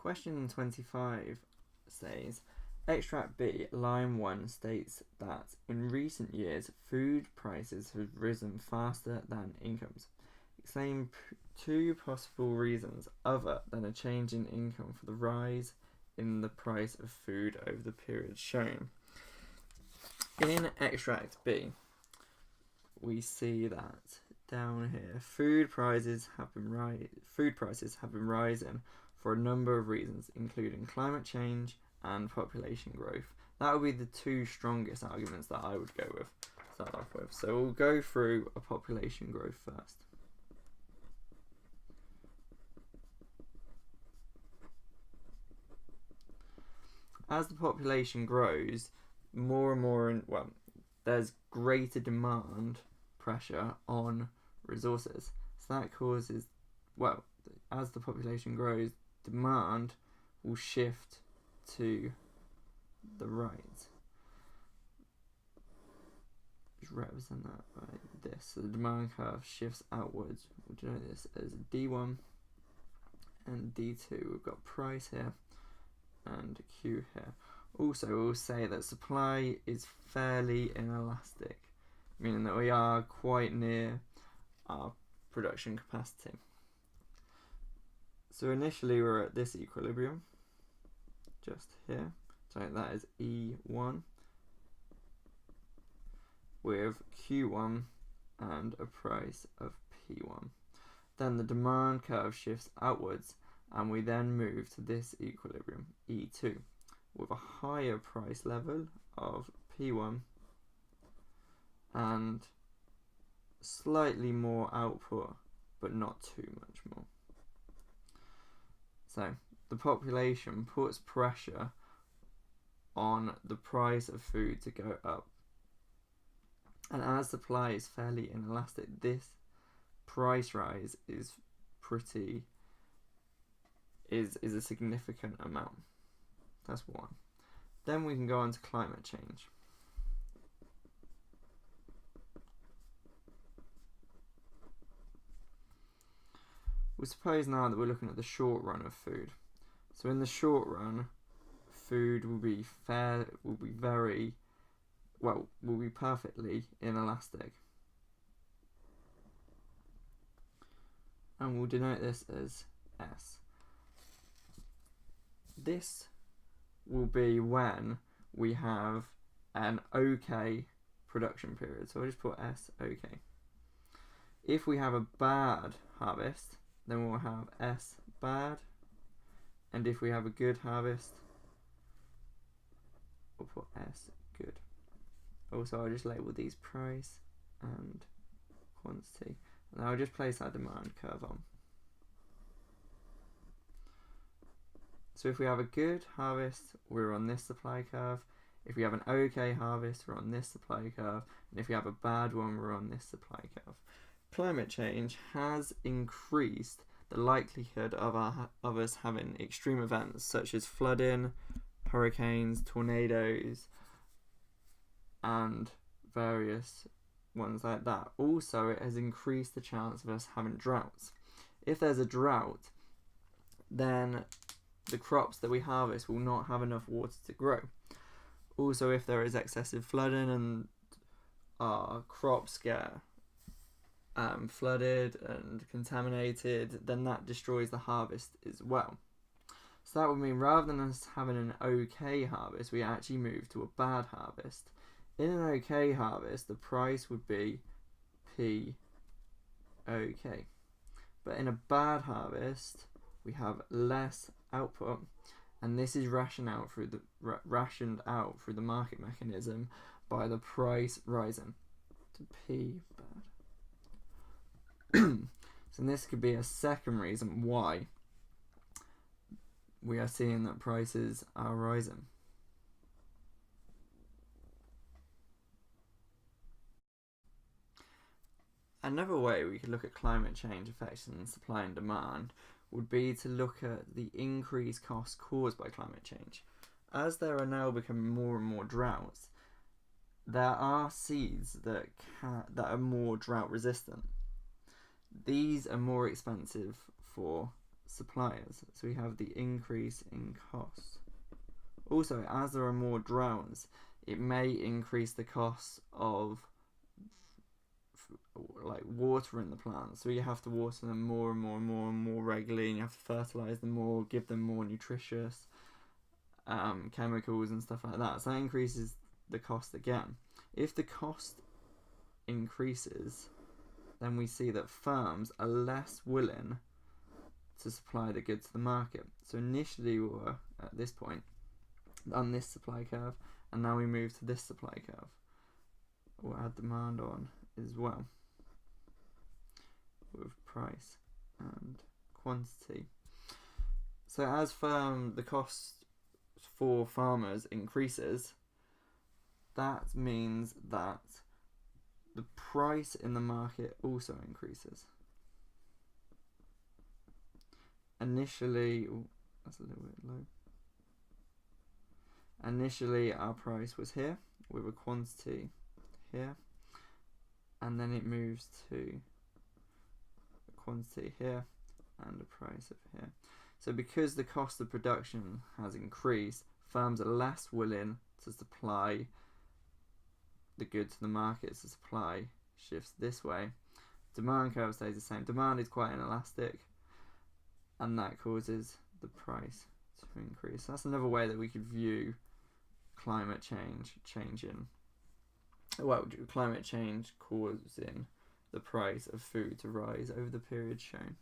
Question 25 says, extract B, line 1 states that in recent years food prices have risen faster than incomes. Explain two possible reasons other than a change in income for the rise in the price of food over the period shown. In extract B, we see that down here, food prices have been rising for a number of reasons, including climate change and population growth. That would be the two strongest arguments that I would go with, start off with. So we'll go through a population growth first. As the population grows, more and more, there's greater demand pressure on resources. So that causes, as the population grows, demand will shift to the right. Just represent that by this. So the demand curve shifts outwards. We'll denote this as D1 and D2. We've got price here and Q here. Also, we'll say that supply is fairly inelastic, meaning that we are quite near our production capacity. So initially we're at this equilibrium, just here. So that is E1 with Q1 and a price of P1. Then the demand curve shifts outwards and we then move to this equilibrium, E2, with a higher price level of P1 and slightly more output, but not too much more. So the population puts pressure on the price of food to go up. And as supply is fairly inelastic, this price rise is a significant amount. That's one. Then we can go on to climate change. We'll suppose now that we're looking at the short run of food. So in the short run, food will be perfectly inelastic. And we'll denote this as S. This will be when we have an OK production period. So I'll just put S OK. If we have a bad harvest, then we'll have S bad. And if we have a good harvest, we'll put S good. Also, I'll just label these price and quantity. And I'll just place our demand curve on. So if we have a good harvest, we're on this supply curve. If we have an okay harvest, we're on this supply curve. And if we have a bad one, we're on this supply curve. Climate change has increased the likelihood of us having extreme events such as flooding, hurricanes, tornadoes, and various ones like that. Also, it has increased the chance of us having droughts. If there's a drought, then the crops that we harvest will not have enough water to grow. Also, if there is excessive flooding and our crops get flooded and contaminated, then that destroys the harvest as well. So that would mean rather than us having an okay harvest, we actually move to a bad harvest. In an okay harvest, the price would be P okay. But in a bad harvest, we have less output, and this is rationed out through the market mechanism by the price rising to P bad. So this could be a second reason why we are seeing that prices are rising. Another way we could look at climate change effects on supply and demand would be to look at the increased costs caused by climate change. As there are now becoming more and more droughts, there are seeds that are more drought resistant. These are more expensive for suppliers. So we have the increase in cost. Also, as there are more drones, it may increase the cost of like water in the plants. So you have to water them more and more and more and more regularly, and you have to fertilize them more, give them more nutritious chemicals and stuff like that. So that increases the cost again. If the cost increases, then we see that firms are less willing to supply the goods to the market. So initially we were at this point on this supply curve, and now we move to this supply curve. We'll add demand on as well with price and quantity. So as the cost for farmers increases, that means that the price in the market also increases. Initially, that's a little bit low. Initially our price was here with a quantity here, and then it moves to a quantity here and a price of here. So because the cost of production has increased, firms are less willing to supply the goods to the market, so supply shifts this way. Demand curve stays the same. Demand is quite inelastic, and that causes the price to increase. That's another way that we could view climate change climate change causing the price of food to rise over the period shown.